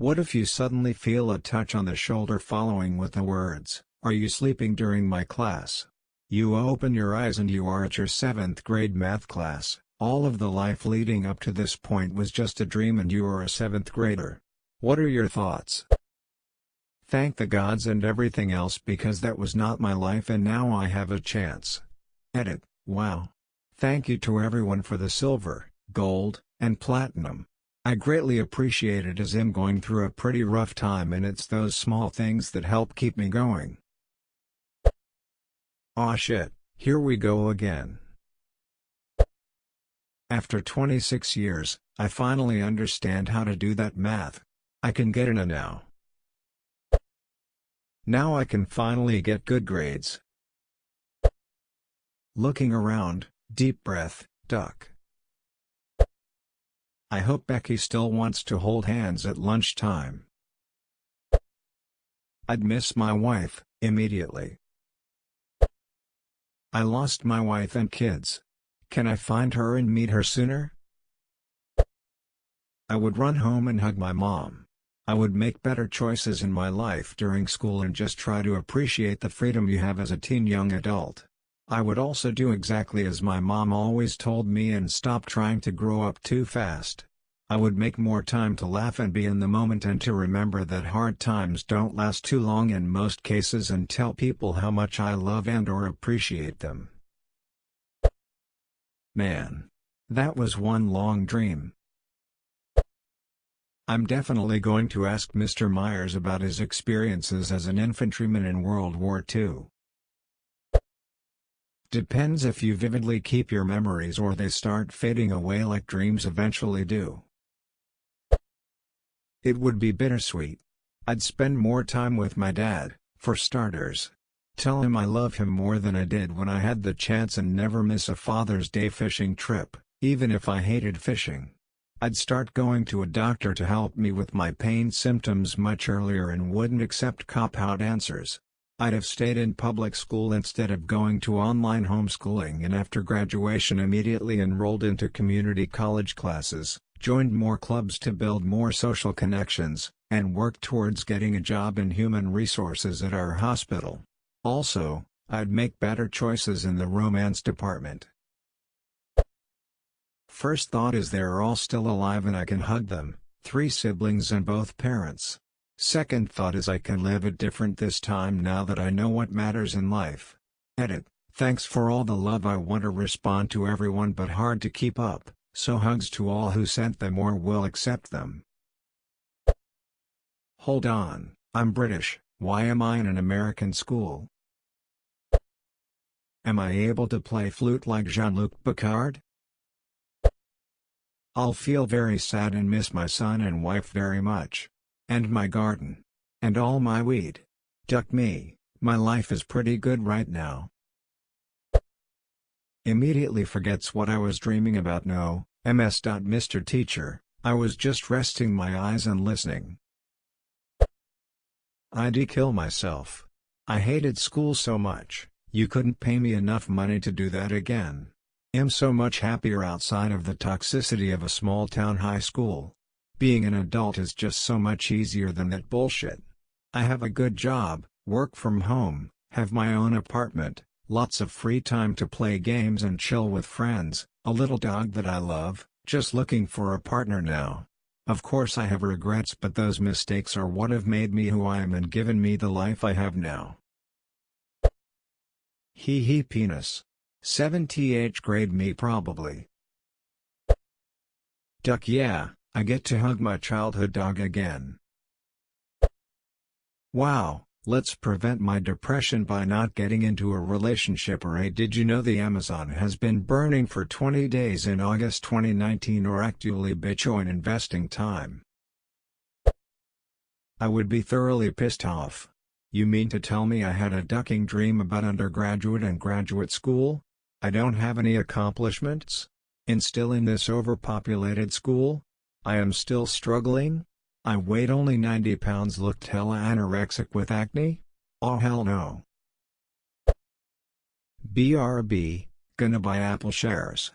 What if you suddenly feel a touch on the shoulder following with the words, "Are you sleeping during my class?" You open your eyes and you are at your 7th grade math class. All of the life leading up to this point was just a dream and you are a 7th grader. What are your thoughts? Thank the gods and everything else because that was not my life and now I have a chance. Edit. Wow. Thank you to everyone for the silver, gold, and platinum. I greatly appreciate it as I'm going through a pretty rough time and it's those small things that help keep me going. Aw shit, here we go again. After 26 years, I finally understand how to do that math. I can get an A now. Now I can finally get good grades. Looking around, deep breath, duck. I hope Becky still wants to hold hands at lunchtime. I'd miss my wife, immediately. I lost my wife and kids. Can I find her and meet her sooner? I would run home and hug my mom. I would make better choices in my life during school and just try to appreciate the freedom you have as a teen young adult. I would also do exactly as my mom always told me and stop trying to grow up too fast. I would make more time to laugh and be in the moment and to remember that hard times don't last too long in most cases and tell people how much I love and or appreciate them. Man. That was one long dream. I'm definitely going to ask Mr. Myers about his experiences as an infantryman in World War II. Depends if you vividly keep your memories or they start fading away like dreams eventually do. It would be bittersweet. I'd spend more time with my dad, for starters. Tell him I love him more than I did when I had the chance and never miss a Father's Day fishing trip, even if I hated fishing. I'd start going to a doctor to help me with my pain symptoms much earlier and wouldn't accept cop-out answers. I'd have stayed in public school instead of going to online homeschooling and after graduation immediately enrolled into community college classes, joined more clubs to build more social connections, and worked towards getting a job in human resources at our hospital. Also, I'd make better choices in the romance department. First thought is they're all still alive and I can hug them, 3 siblings and both parents. Second thought is I can live it different this time now that I know what matters in life. Edit. Thanks for all the love. I want to respond to everyone but hard to keep up, so hugs to all who sent them or will accept them. Hold on, I'm British, why am I in an American school? Am I able to play flute like Jean-Luc Picard? I'll feel very sad and miss my son and wife very much. And my garden. And all my weed. Duck me, my life is pretty good right now. Immediately forgets what I was dreaming about. No, Mr. Teacher, I was just resting my eyes and listening. I'd kill myself. I hated school so much, you couldn't pay me enough money to do that again. I'm so much happier outside of the toxicity of a small town high school. Being an adult is just so much easier than that bullshit. I have a good job, work from home, have my own apartment, lots of free time to play games and chill with friends, a little dog that I love, just looking for a partner now. Of course I have regrets but those mistakes are what have made me who I am and given me the life I have now. Hee penis. 7th grade me probably. Duck yeah, I get to hug my childhood dog again. Wow, let's prevent my depression by not getting into a relationship. Or hey, did you know the Amazon has been burning for 20 days in August 2019 or actually Bitcoin investing time? I would be thoroughly pissed off. You mean to tell me I had a ducking dream about undergraduate and graduate school? I don't have any accomplishments? And still in this overpopulated school? I am still struggling? I weighed only 90 pounds, looked hella anorexic with acne? Oh hell no. BRB, gonna buy Apple shares.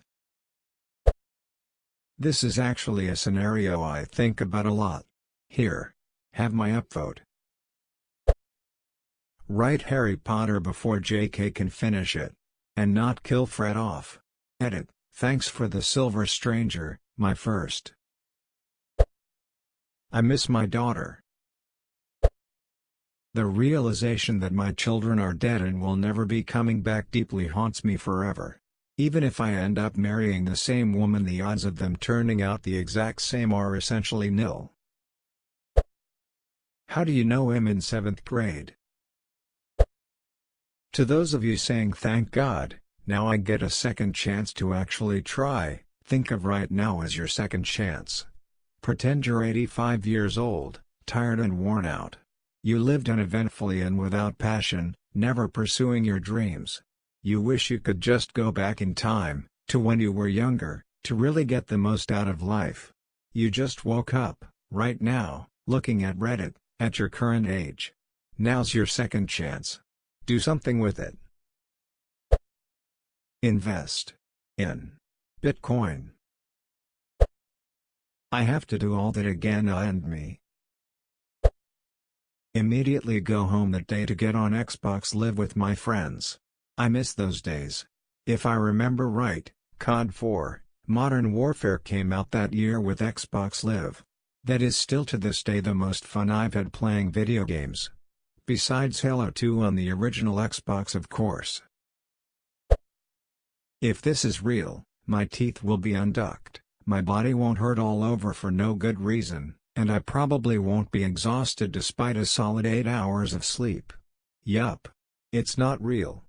This is actually a scenario I think about a lot. Here, Have my upvote. Write Harry Potter before JK can finish it. And not kill Fred off. Edit, thanks for the Silver Stranger, my first. I miss my daughter. The realization that my children are dead and will never be coming back deeply haunts me forever. Even if I end up marrying the same woman, the odds of them turning out the exact same are essentially nil. How do you know him in 7th grade? To those of you saying thank God, now I get a second chance to actually try, think of right now as your second chance. Pretend you're 85 years old, tired and worn out. You lived uneventfully and without passion, never pursuing your dreams. You wish you could just go back in time, to when you were younger, to really get the most out of life. You just woke up, right now, looking at Reddit, at your current age. Now's your second chance. Do something with it. Invest in Bitcoin. I have to do all that again and me. Immediately go home that day to get on Xbox Live with my friends. I miss those days. If I remember right, COD 4, Modern Warfare came out that year with Xbox Live. That is still to this day the most fun I've had playing video games. Besides Halo 2 on the original Xbox, of course. If this is real, my teeth will be unducked, my body won't hurt all over for no good reason, and I probably won't be exhausted despite a solid 8 hours of sleep. Yup. It's not real.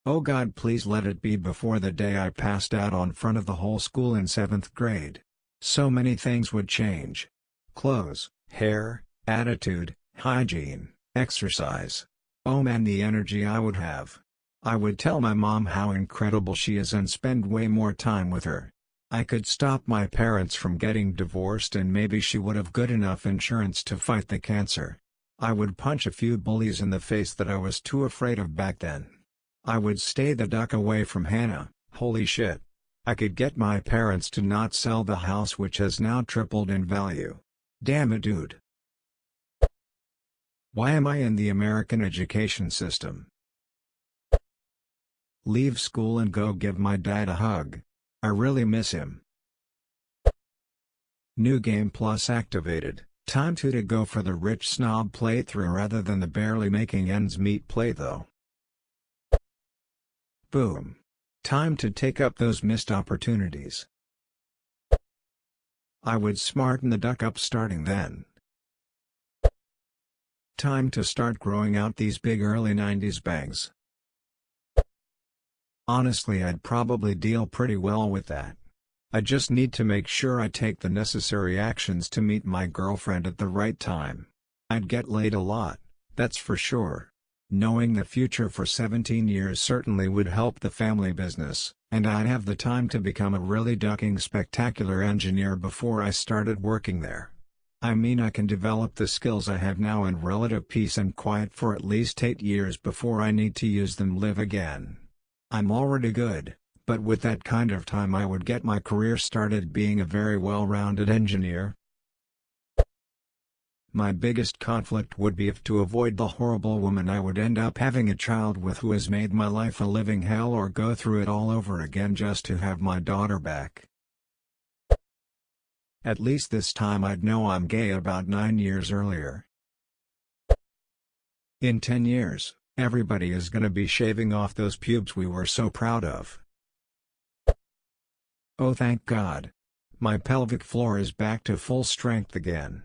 Oh God, please let it be before the day I passed out on front of the whole school in 7th grade. So many things would change. Clothes, hair, attitude, hygiene, exercise. Oh man, the energy I would have. I would tell my mom how incredible she is and spend way more time with her. I could stop my parents from getting divorced and maybe she would have good enough insurance to fight the cancer. I would punch a few bullies in the face that I was too afraid of back then. I would stay the duck away from Hannah, holy shit. I could get my parents to not sell the house which has now tripled in value. Damn it, dude. Why am I in the American education system? Leave school and go give my dad a hug. I really miss him. New Game Plus activated. Time to go for the rich snob playthrough rather than the barely making ends meet play though. Boom. Time to take up those missed opportunities. I would smarten the duck up starting then. Time to start growing out these big early 90s bangs. Honestly, I'd probably deal pretty well with that. I just need to make sure I take the necessary actions to meet my girlfriend at the right time. I'd get laid a lot, that's for sure. Knowing the future for 17 years certainly would help the family business, and I'd have the time to become a really ducking spectacular engineer before I started working there. I mean, I can develop the skills I have now in relative peace and quiet for at least 8 years before I need to use them live again. I'm already good, but with that kind of time I would get my career started being a very well-rounded engineer. My biggest conflict would be if to avoid the horrible woman I would end up having a child with who has made my life a living hell, or go through it all over again just to have my daughter back. At least this time I'd know I'm gay about 9 years earlier. In 10 years, everybody is gonna be shaving off those pubes we were so proud of. Oh thank God. My pelvic floor is back to full strength again.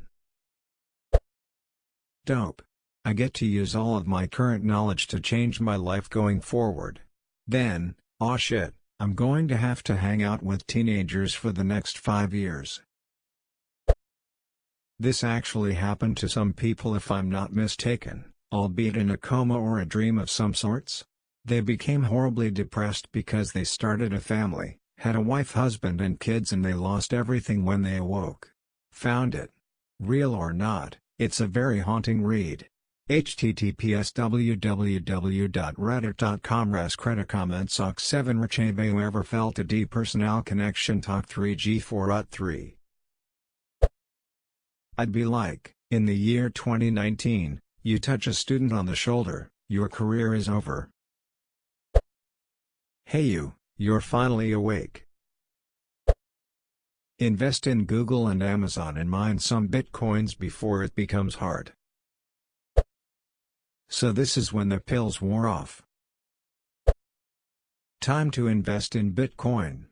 Dope. I get to use all of my current knowledge to change my life going forward. Then, aw shit, I'm going to have to hang out with teenagers for the next 5 years. This actually happened to some people if I'm not mistaken, albeit in a coma or a dream of some sorts. They became horribly depressed because they started a family, had a wife, husband and kids, and they lost everything when they awoke. Found it. Real or not, it's a very haunting read. https://www.reddit.com /Reddit comments sock 7 Rich whoever felt a depersonal connection talk 3G4 ut 3. I'd be like, in the year 2019, you touch a student on the shoulder, your career is over. Hey you, you're finally awake. Invest in Google and Amazon and mine some bitcoins before it becomes hard. So this is when the pills wore off. Time to invest in Bitcoin.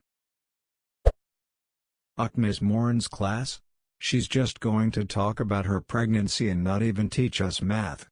Ms. Morin's class? She's just going to talk about her pregnancy and not even teach us math.